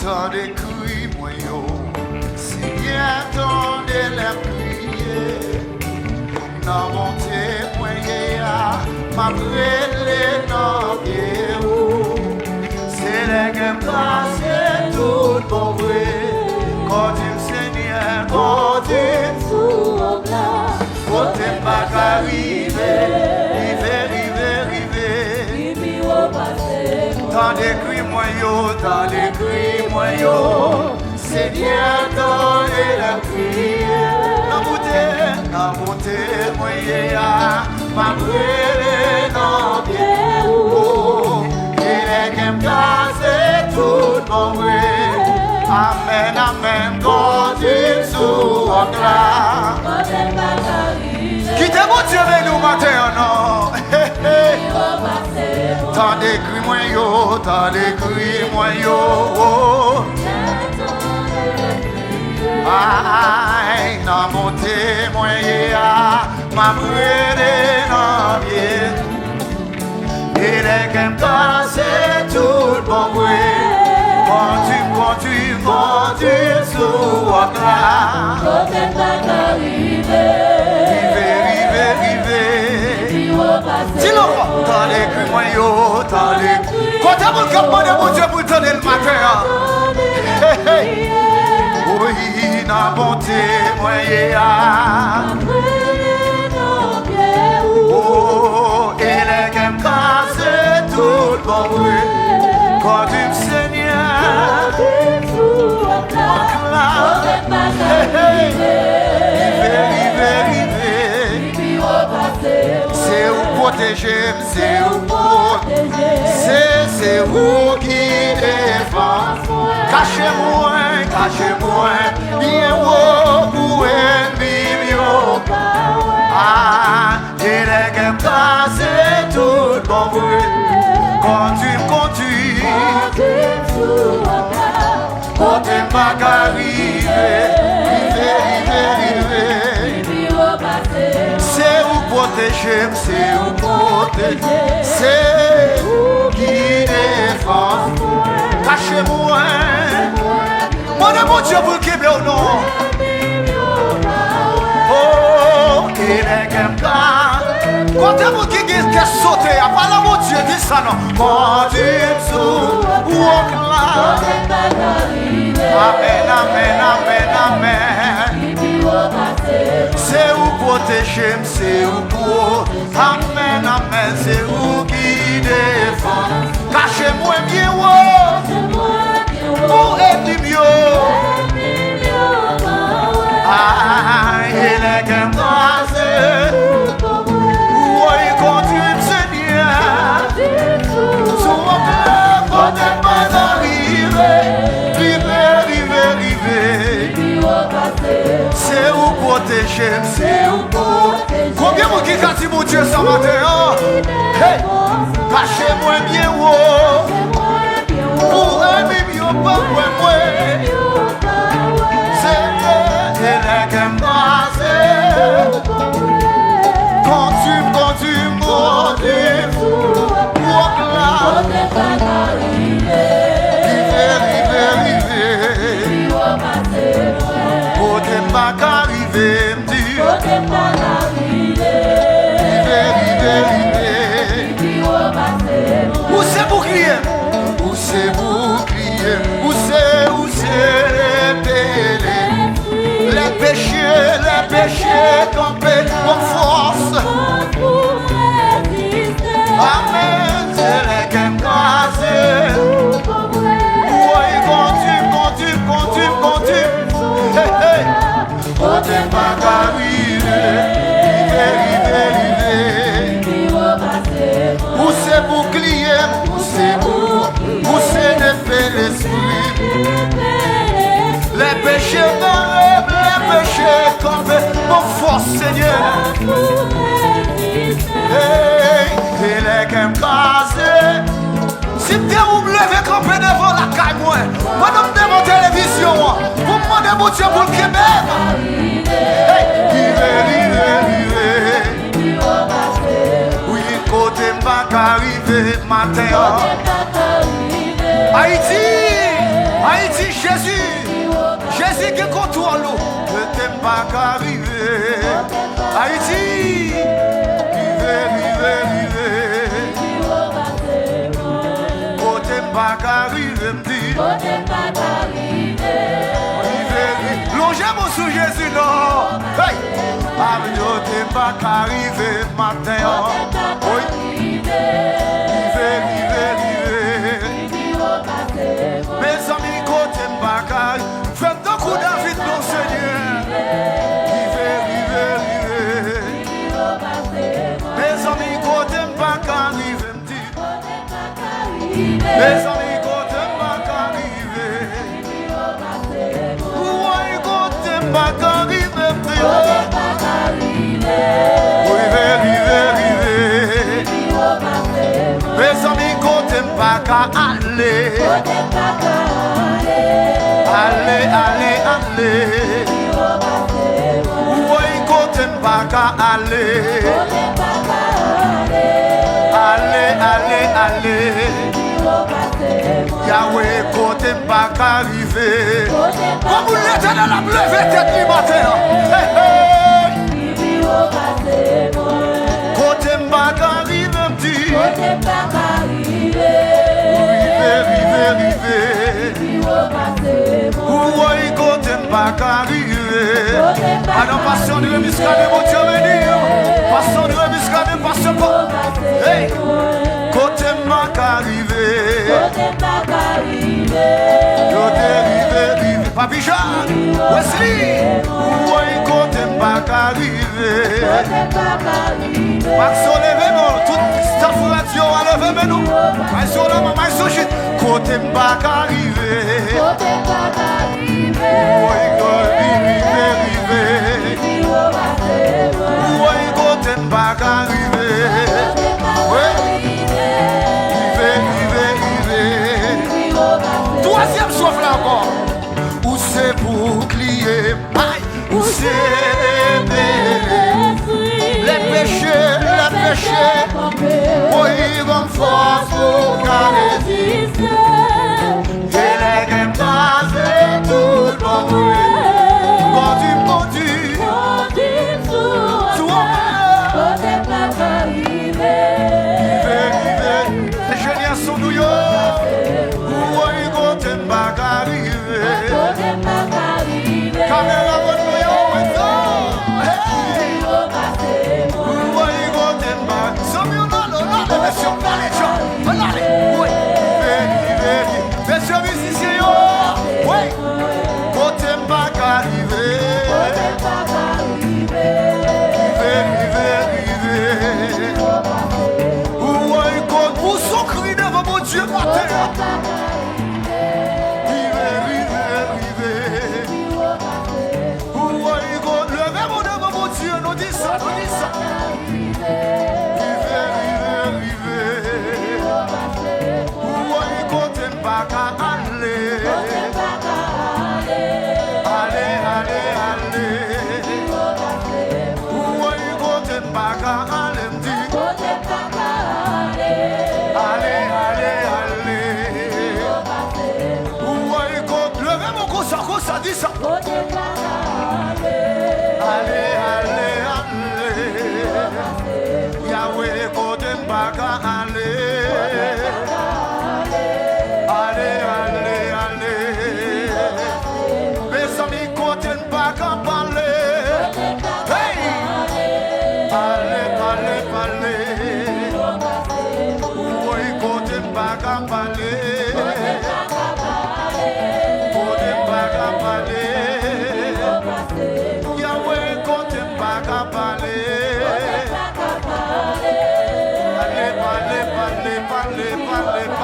Tant de cris, moi, yo. Si bien tant de la prière. Dans mon témoignage, ma brûlé dans pied. C'est les gains passés tout bon vrai. Quand tu me Seigneur, quand tu me fous, quand tu m'as arrivé, Tant de cris moi yo, c'est bien dans la prière. Dans mon témoignage, ma brûlée dans bien haut. Et les gains placés tout mon vrai. Amen, amen, quand tu souffres là. Qui te motive avec nous matin, non? Tant de cris moi yo, tant de cris moi yo. Aïe, dans mon témoignage, ma brûlée dans bien. Et les gains passés tout bon vrai. Quand tu souffres là. Dis-le, t'as les cris moi yo, t'as les cris. Quand t'as mon capot de mon Dieu pour te donner le matin. Oui, dans mon témoignage. Oh, et les gains cassés tout bon bruit. Quand tu me Seigneur, c'est où protéger, c'est où protéger. C'est où qui défend. Cachez-moi, bien haut pour ennemi. Ah, et les gains passés tout bon bruit. Quand tu me conduis, quand tu m'as arrivé, c'est où protéger, c'est où protéger. C'est où qui défend. Cachez-moi. Mon Dieu pour qui bien ou non. Oh, il est quelqu'un. Quand tu as qui sauté, à part la mon Dieu dit ça non. Quand tu me souffres là. Amen, amen, amen, amen. C'est où protéger, c'est où pour. Amen, amen, c'est où qui défend. Cachez-moi bien haut. Pour être mieux. Ah, il est qu'un passé. Oui, quand tu me Seigneur. Sur mon cœur, quand tu m'as arrivé. C'est où protéger, c'est où protéger. Combien de qui a dit mon Dieu ce matin? Hey, cachez-moi bien haut. Pour un million, pas moi. C'est les gains passés. Quand tu où c'est bouclier? Où c'est bouclier? Où c'est les péchés campés en force. Amen, c'est les gains cassés. Oui, continue. Hey, hey. On t'aime pas arriver. Où c'est bouclier? Où c'est l'effet l'esprit? Les péchés d'arrêt, les péchés campés, mon force Seigneur. Hey, et les gains cassés. Si tu es levé campé devant la caille, moi, madame devant télévision, vous demandez mon Dieu pour le Québec. Hey, oui, côté m'a arrivé matin. Haïti, Jésus qui contrôle. Je t'aime pas qu'arriver. Haïti. Pas qu'arriver, me dit. Longez-moi sous Jésus, non. Hey! Avenue, t'es pas qu'arriver matin. Oui. Mes amis, côté pas qu'arriver. Faites deux coups David, mon Seigneur. Mes amis, côté pas qu'arriver, me dit. Mes amis, côté pas qu'arriver. Oui, côté pas qu'arriver, me dit. Mes amis, côté pas qu'aller. Allez. Oui, côté pas qu'aller. Allez. Yahweh, côté pas qu'arriver. Comme vous l'Éternel a levé tête du matin. Côté pas qu'arriver, petit. Rive. Oui, côté pas qu'arriver. Alors, passion de muscade, mon Dieu, venir. Passion de muscade, passion pour. Hey! Côté pas qu'arriver. Rive. Papi Jean, Wesley. Oui, côté pas qu'arriver. Maxo, levez-nous. Tout staff radio, levez-nous. Maxo, la maman, Maxo, côté pas qu'arriver. Oui, rive. Oui, côté pas qu'arriver. Troisième souffle encore. Où c'est bouclier, où c'est les péchés. Oui, comme force pour qu'à résister. Et les gars passent tout le monde. Maudit. Les génies sont nous. Caméra votre voyant, messieurs musiciens, oui, côté pas qu'arriver. Oui, côté pour son cri devant mon Dieu matin. Nous dit ça. Où est côté pas qu'à aller. Allez. Où est côté pas qu'à aller, me dit. Allez. Où est côté, levez mon coup, ça dit ça. Allez. Yahweh, côté pas qu'à aller. Allez. Mes amis, côté pas qu'à parler. Hey! Allez. Oui, côté pas qu'à parler. Côté pas qu'à parler. Yahweh, côté pas qu'à parler.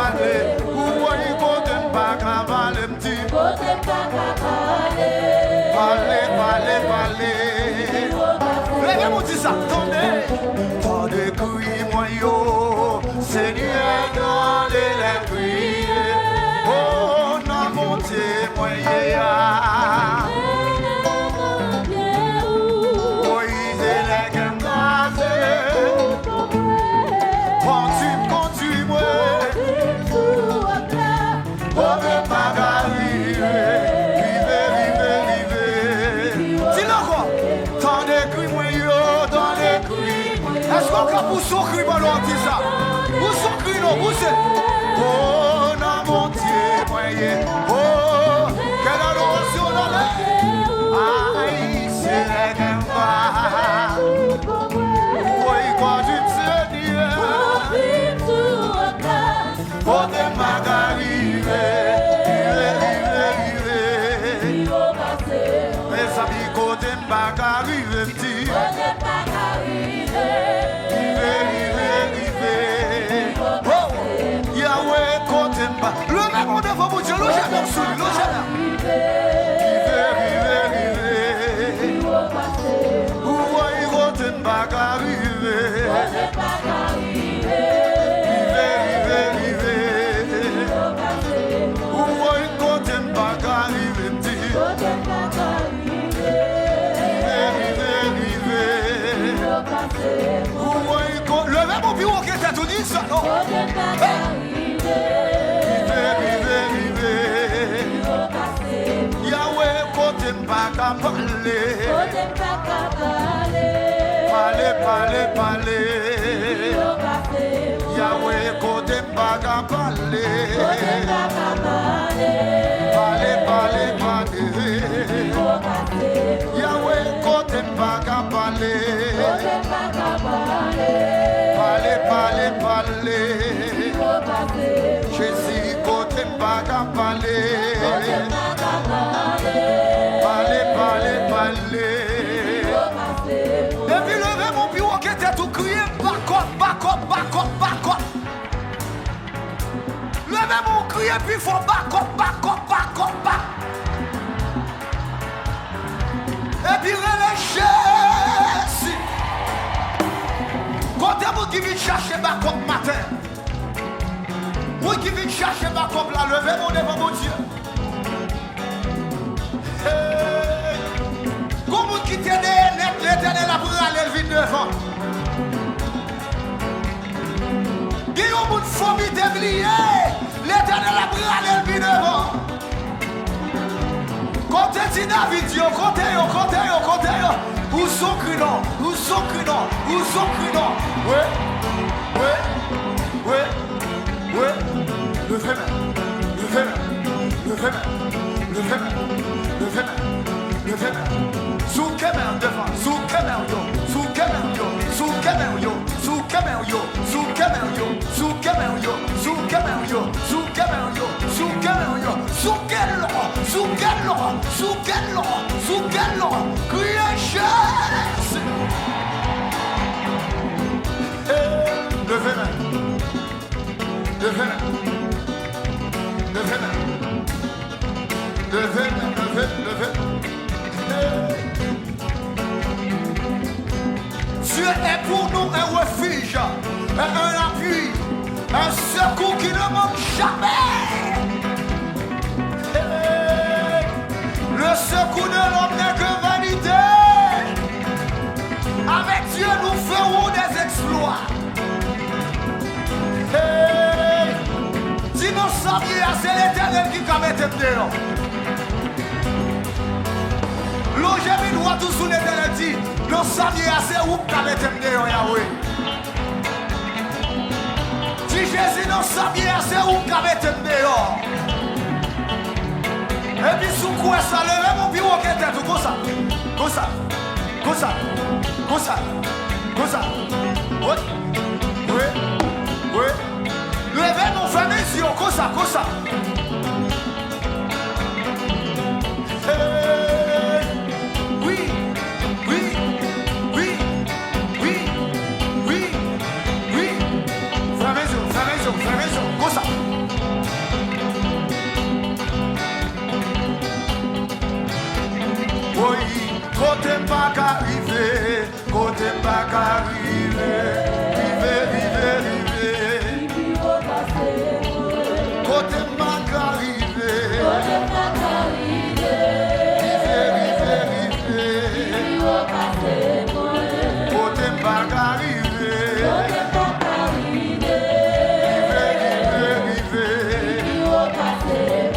Allez. Où est côté pas qu'à parler, petit. Allez. Levez-moi dit ça, attendez. Crie-moi yo, Seigneur, dans les prières. Oh, non, mon témoin, Conduis-moi. Levez mon devant mon Dieu, logez mon sous, logez là. Où est côté bac arrivé? Où est côté bac arrivé? Levez mon bureau qui était tout dit ça. Yahweh, côté pas qu'à parler. Parler. Yahweh, côté pas qu'à parler. Parler. Yahweh, côté pas qu'à parler. Parler. Jésus, côté pas qu'à parler. Parler. Et puis levez mon bureau qui était tout crié. Back up. Levez mon crié puis il faut back up. Et puis relâchez. Quand vous qui vient chercher back up matin. Vous qui vient chercher back up là, levez mon devant mon Dieu. Comme vous quittez l'éternel après aller vite devant. Il y a un monde formidable lié. L'éternel après aller vite devant. Comptez si David, comptez. Où sont crinants? Ouais. Levez main. Sous caméra devant, sous caméra yo. Sous caméra yo. Creation. Levez main. Dieu est pour nous un refuge, un appui, un secours qui ne manque jamais. Le secours de l'homme n'est que vanité. Avec Dieu, nous ferons des exploits. Si nous savions, c'est l'Éternel qui va mettre dehors. L'objet de nous tous sous l'Éternel dit, nous savions, c'est où qui va mettre dehors, Yahweh. Si Jésus nous savions, c'est où qui va mettre dehors. Et puis sous quoi ça, levez mon bureau qui était tout comme ça. Oui. Levez mon famille sur comme ça. Oui. Famille, comme ça. Oui, côté pas qu'arriver. Côté pas qu'arriver. Côté pas qu'arriver.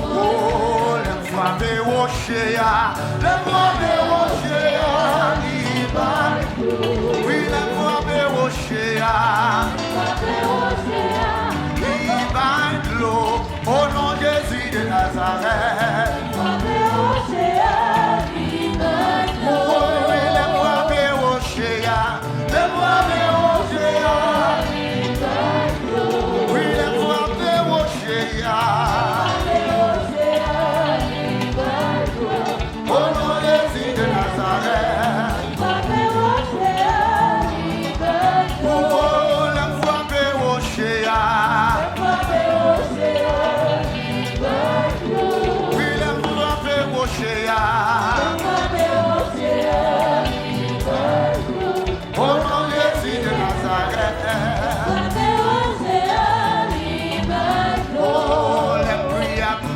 Oh, les fois de rocher, oui, les fois de rocher, au nom de Jésus de Nazareth.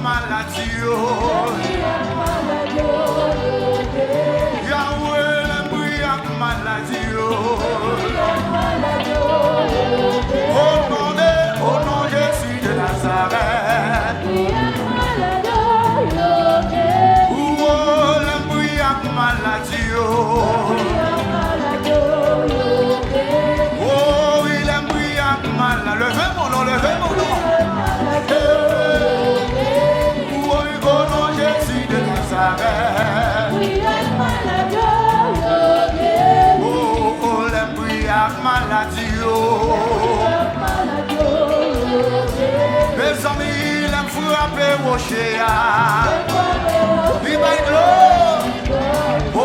maladie. Yahweh, l'embrouille avec maladie. Au nom de Jésus de Nazareth. Oh, l'embrouille avec maladie. Oh, il embrouille avec maladie. Levez mon nom, levez mon nom. Au nom de Jésus de Nazareth. Oh, l'embrouille avec maladie. Mes amis, l'aime frapper au chéa. Viva oh,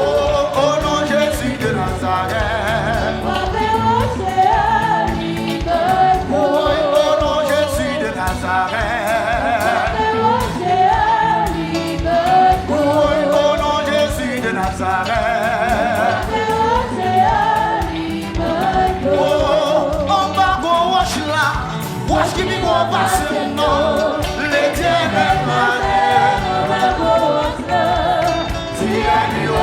au nom de Jésus de Nazareth. Oh, au nom de Jésus de Nazareth. Oh, au nom de Jésus de Nazareth. Oh, on va go wash là. Wash qui me go passer non. L'éternel m'a dit au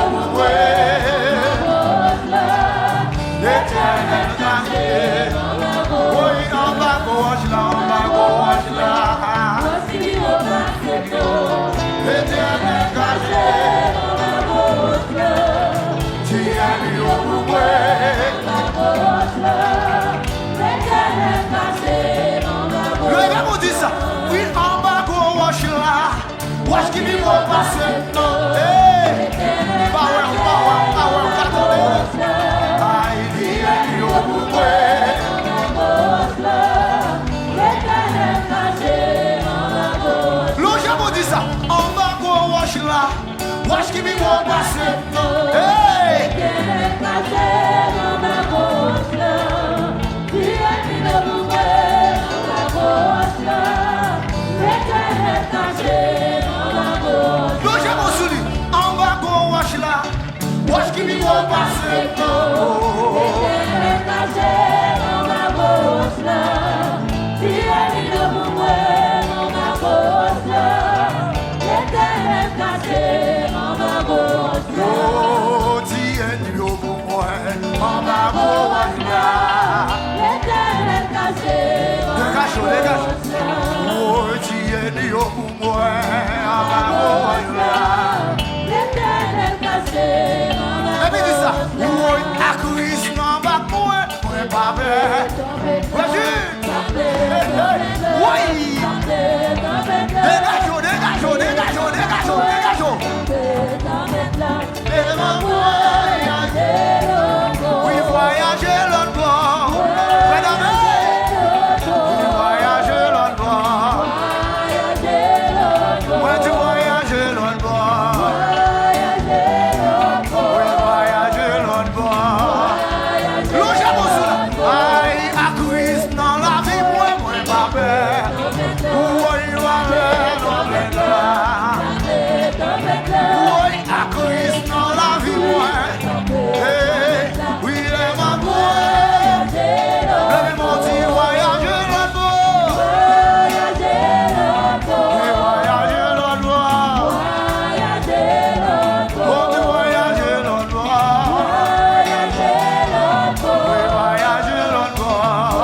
l'éternel m'a dit. Oui, on va go wash là, on va go wash là. L'éternel m'a dit au le gars me dit ça. Oui, on va go wash là. Wash qui me go passer non. Power, wash qui me go passer non. Wash qui me go passer oh, tiens yo pour moi, on va voir là. Dégage. Oh, tiens yo pour moi, on va voir là. Et puis dis ça. Oh, à Christ, on va moi, pas bête. Vas-y. Oui. Dégage. Oui, voyager l'autre bord. Voyager l'autre bord. Ouais, tu voyager l'autre bord. Oui, voyager l'autre bord. L'autre bord. Aïe, à Christ, dans la vie, moi, pas peur. Oui, oui, à Christ, dans la vie, moi. Oui, les mamans. Le mon petit voyage l'autre bord. Oui, voyage l'autre bord. Oh, tu voyage l'autre bord. Oui, voyage l'autre bord.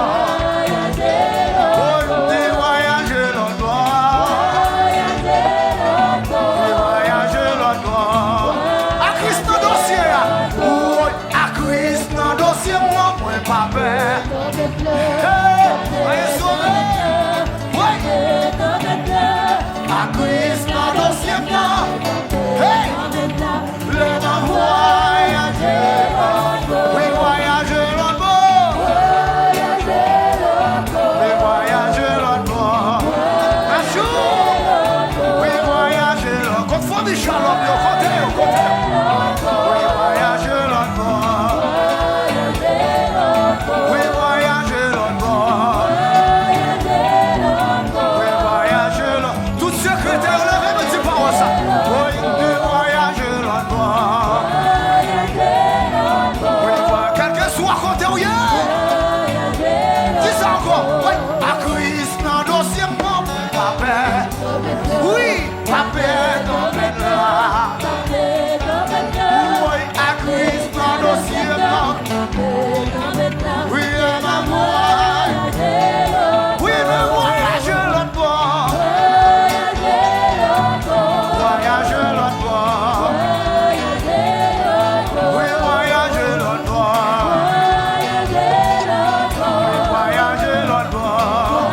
Oh, tu voyage l'autre bord. Oui, voyage l'autre bord. À Christ, dans le dossier. Oui, à Christ, dans le dossier, moi, pas peur. Hey, sauvé. Oui. À Christ, dans le dossier, moi. Hey. Le vent voyager. Oui, voyager l'autre bord. Oui, voyager l'autre bord. Un jour. Oui, voyager l'autre bord. Quand faut des Charlotte, côté. Oui, voyager l'autre bord. Oui, voyager l'autre bord. Oui, voyager l'autre. Tout secrétaire, levez-moi, dis pas ça. Oui, voyager l'autre bord. Oui, quelqu'un soit côté ou rien. Dis ça encore. Oui, à Christ, dans le dossier, mon papa. Oui, papa, non, mais là. Oui, à Christ, dans nos cieux, oui, ma moi. Oui, le voyage, l'autre bord. Voyage, l'autre bord. Oui, voyage, l'autre bord. Voyage, l'autre bord.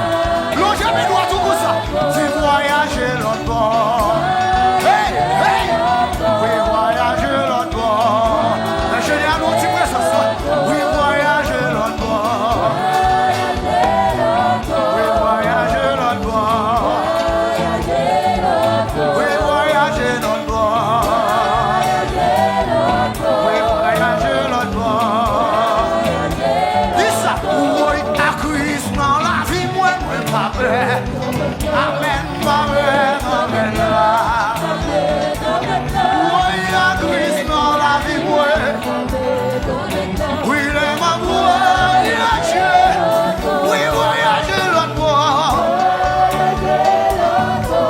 L'on jamais doit tout pour ça. Si voyage, l'autre bord. Hey, hey. Oui, voyage, l'autre bord. Je dis à nous, tu peux ce soir. Oui, voyage, l'autre bord. Oui, voyage, l'autre bord. Oui, voyage, l'autre bord. Oui, voyage, l'autre bord. Dis ça. Oui, à Christ, dans la vie, moi, pas vrai. Amen, pas vrai, amen, là. Oui, à Christ, dans la vie, moi. Oui, le ma voyage. Oui, voyage, l'autre bord.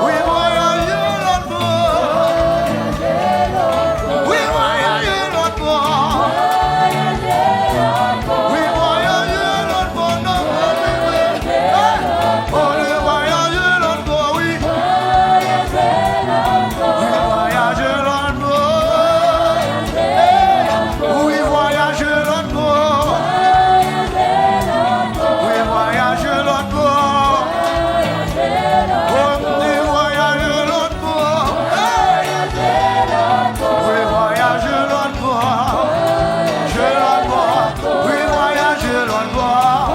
Oui, voyage, l'autre bord. Oui, voyage, l'autre bord. Oui, voyage, l'autre bord. Non, oh, le voyage, l'autre bord, oui. Oui, voyage, l'autre bord. Oui, voyage, l'autre bord. Oui, voyage, l'autre bord. Oui, voyage, l'autre bord. Oui, voyage, l'autre bord. Je l'autre bord. Oui, voyage, l'autre bord.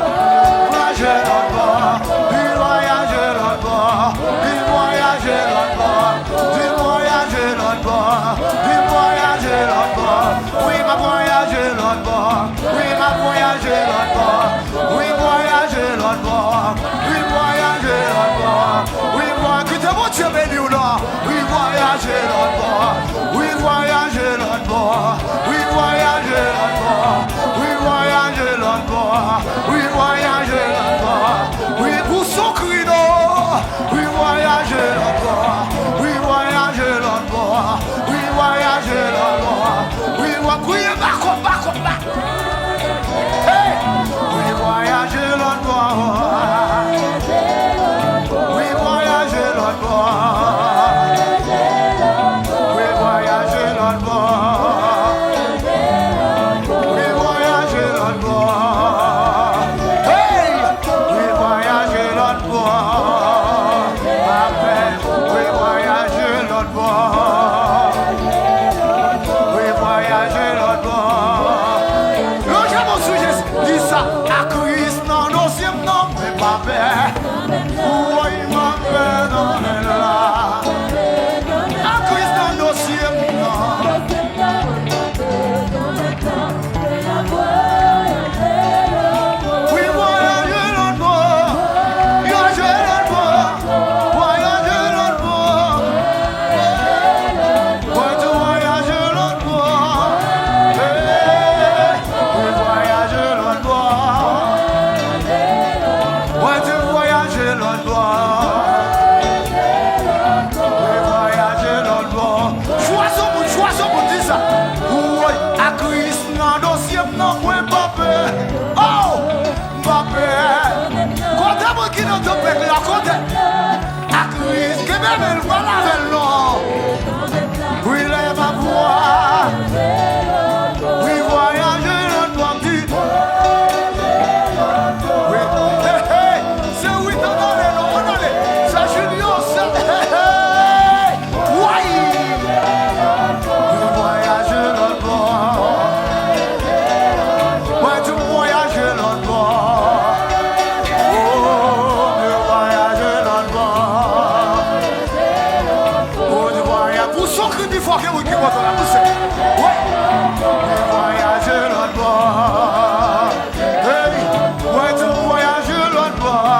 Voyage, l'autre bord. Oui, voyage, l'autre bord. Oui, voyage, l'autre bord. Oui, voyage, l'autre bord. Oui, voyage, l'autre bord. Oui, ma voyage, l'autre bord. Oui, ma voyage, l'autre bord. Oui, voyage, l'autre bord. Oui, voyage, l'autre bord. Oui, voyage, que t'es mon Dieu béni ou non. Oui, voyage, l'autre bord. Oui, voyage, l'autre bord. Oui, voyage, l'autre bord. Oui, voyage, l'autre bord. Oui, voyage, l'autre bord. Oui, pour son cri d'or. Oui, voyage, l'autre bord. Oui, voyage, l'autre bord. Oui, voyage, l'autre bord. Oui, voyage, l'autre bord. Hey! Oui, voyage, l'autre bord. Oui, voyage, l'autre bord. Oui, voyage, l'autre bord. Oui, voyage, l'autre bord. Hey! Oui, voyage, l'autre bord. Amen. Oui, voyage, l'autre bord. Oui, voyage, l'autre bord. Le jamais au sujet, dis ça à Christ, non, non, c'est non, mais pas peur. Oui, ma peur, non, mais là. À Christ, non, non, c'est non. Oui, voyage, l'autre bord. Voyage, l'autre bord. Voyage, l'autre bord. Ouais, tu voyages, l'autre bord. Oui, voyage, l'autre bord. Ouais, tu voyages, l'autre bord. Oui, voyage, l'autre bord. Choisis pour dire ça. Oui, à Christ, non, dossier, non, point, pas peur. Oh, pas peur. Quand t'as qui ne te plaît, la côté. À Christ, que même elle va laver l'eau. Oui, lève ma voix. Oui, voyage, l'autre bord. Oui, hey, hey. C'est oui, t'en allez, non, on allait. C'est Julien, c'est hey, hey. Oui. Oui, voyage, l'autre bord. Ouais, tu voyages, l'autre bord. Oh, tu voyages, l'autre bord. Oh, tu voyages. Pour son cri du foie, que vous qui vont la pousser. Ouais. Tu voyages, l'autre bord. Hey. Ouais, tu voyages, l'autre bord.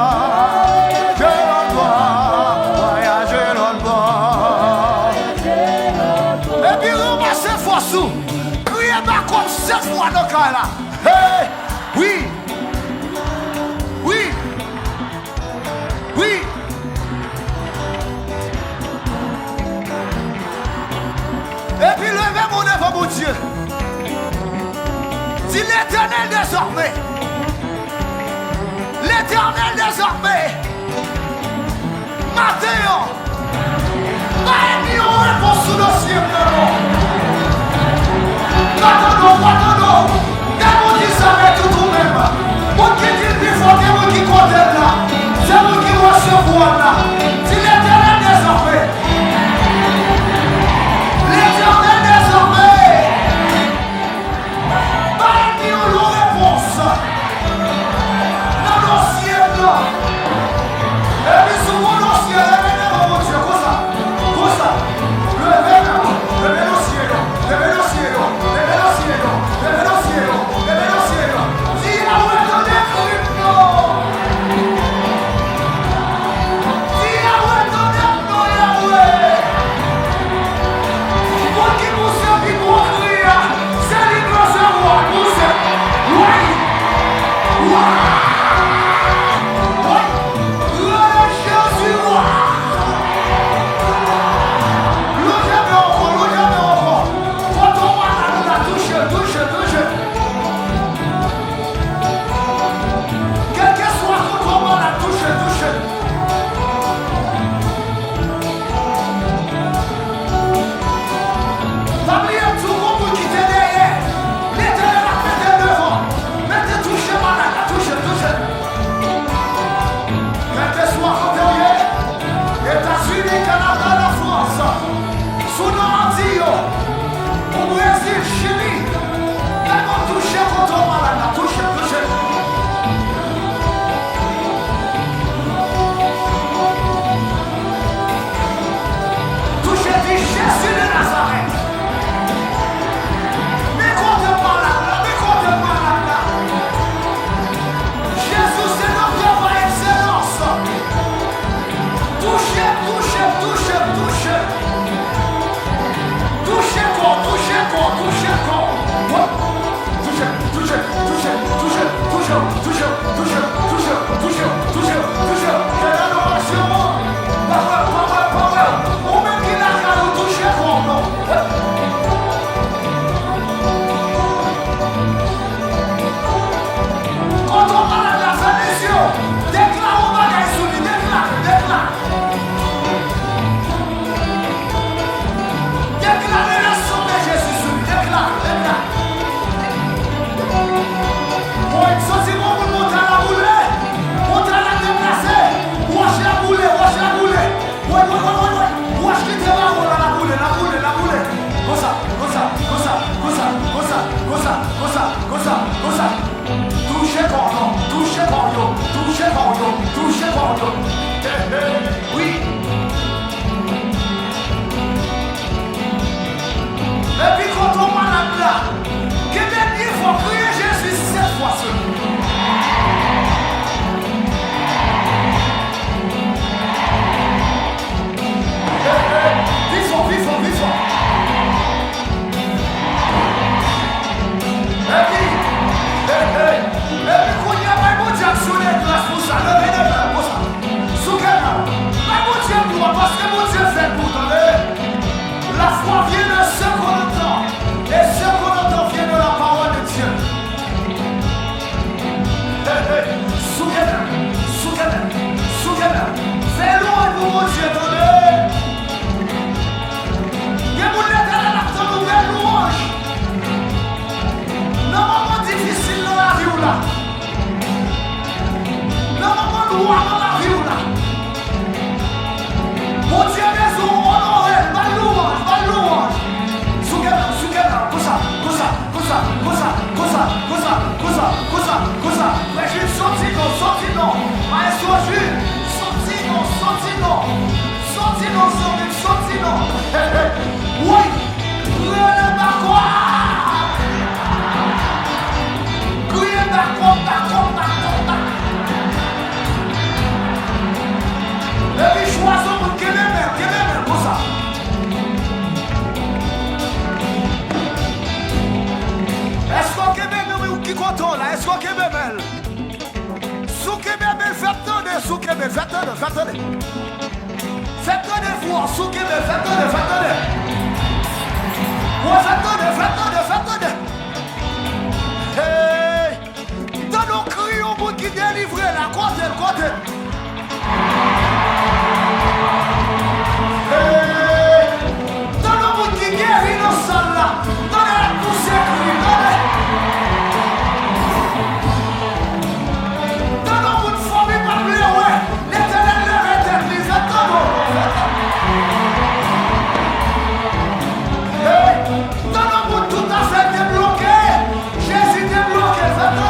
Je l'autre bord. Voyage, l'autre bord. Et puis, ramassez force. Criez ma comme 7 fois dans le cas là. Hey! Oui! Oui! Oui! Dieu. Dis l'Éternel désormais. L'Éternel désormais. Matteo. Vai mio réponse sous le ciel. Pardon. Quand on dit ça avec tout le même. Moi qui dis plus fort, c'est moi qui compte là. C'est moi qui recevoir là. Dis l'Éternel désormais. L'Éternel désormais. Vai mio réponse. Dans le ciel là. Et puis souvent dans le ciel, mon Dieu, comme ça. Levez le ciel. Dis la ouest de Cristo. Dis la ouest de Yahweh. Pour qui vous savez pour crier, c'est libre de roi. Ouais, faites-le. Hey, dans nos cris, au bout qui délivre la côté. Hey, dans nos bouts qui guérit nos salles là, donnez la poussière cri, dans nos bouts de famille, pas plus, ouais, l'éternel leur éternise, attends-nous. Hey, dans nos bouts tout à fait débloqué, Jésus débloqué, faites-le.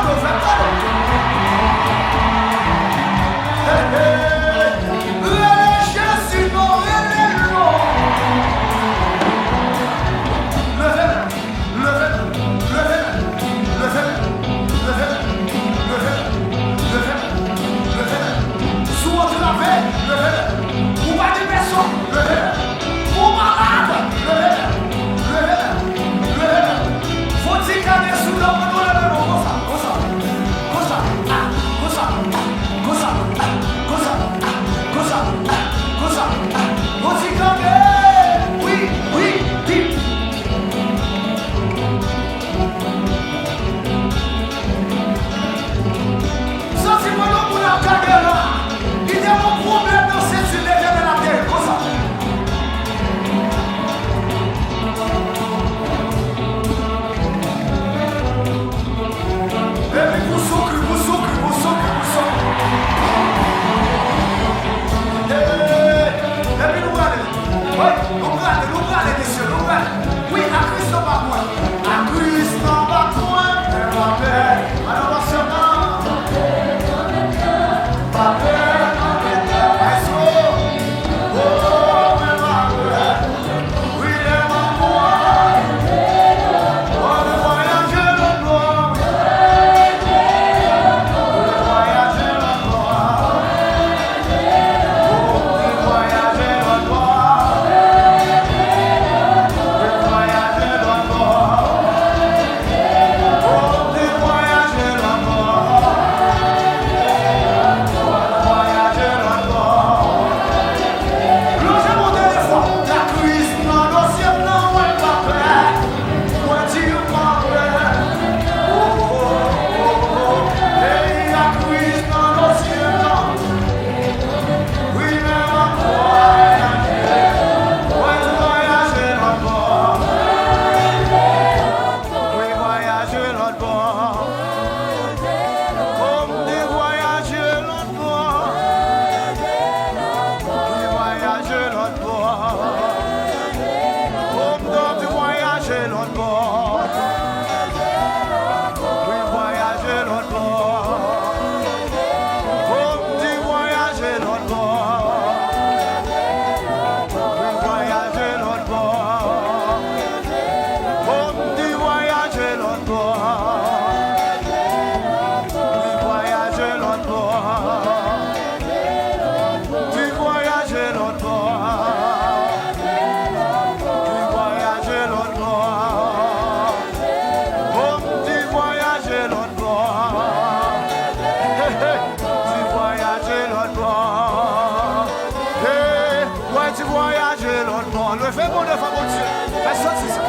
Fais bon de femme au Dieu. Fais sortir ça.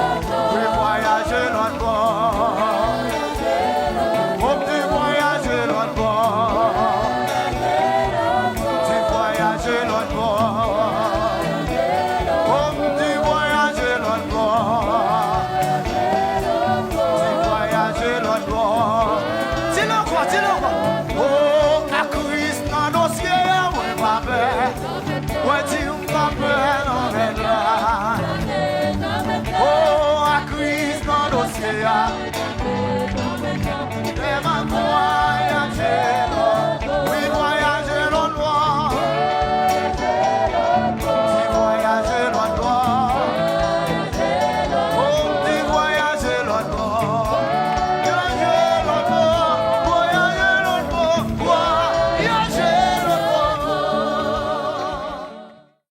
Oui, voyager l'autre bord.